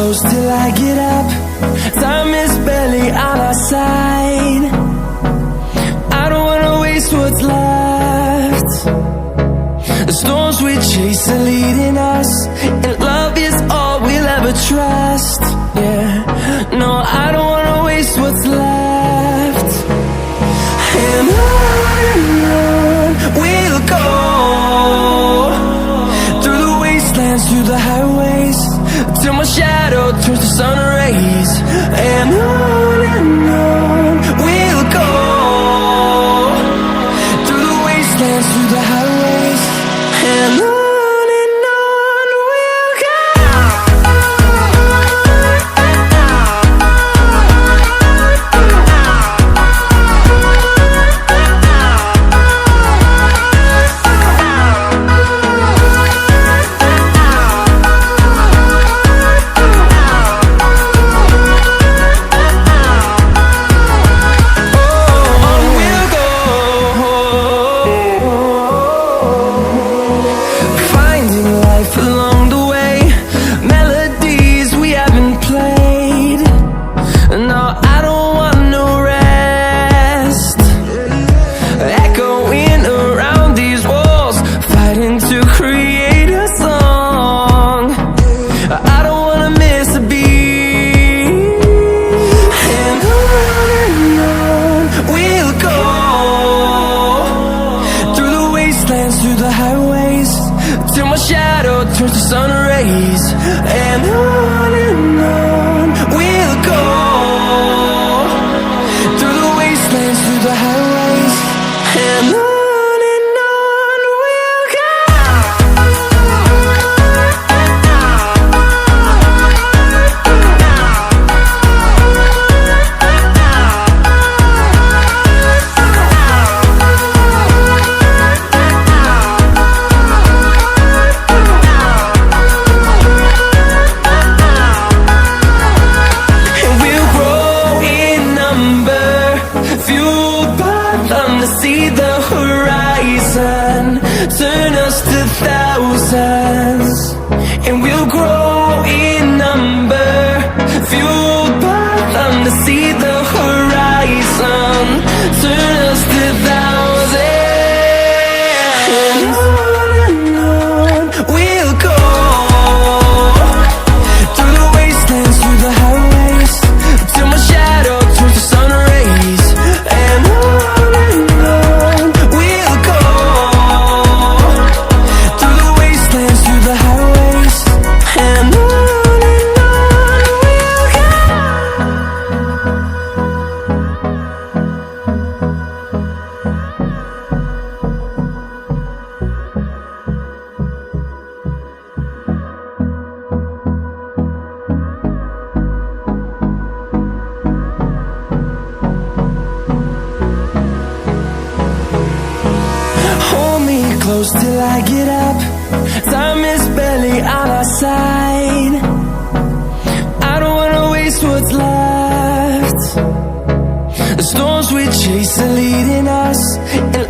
close till I get up. Time is barely on our side. I don't wanna waste what's left. The storms we chase are leading us, and love is all we'll ever trust. Yeah, no, I don't wanna waste what's left. And on we'll go, through the wastelands, through the highways, till my shadow turns to sun rays. And on we'll go, through the wastelands, through the highways, and on we'll go. Through the highways, till my shadow turns to sun rays. And on we'll go, through the wastelands, through the highways, and on we'll go. See the horizon, turn us to thousands, and we'll grow in number, fueled by them to see the horizon, turn us to thousands. And on we'll go, through the wastelands, through the highways, till my shadow turns to sun rays. And close till I get up. Time is barely on our side. I don't wanna waste what's left. The storms we chase are leading us, and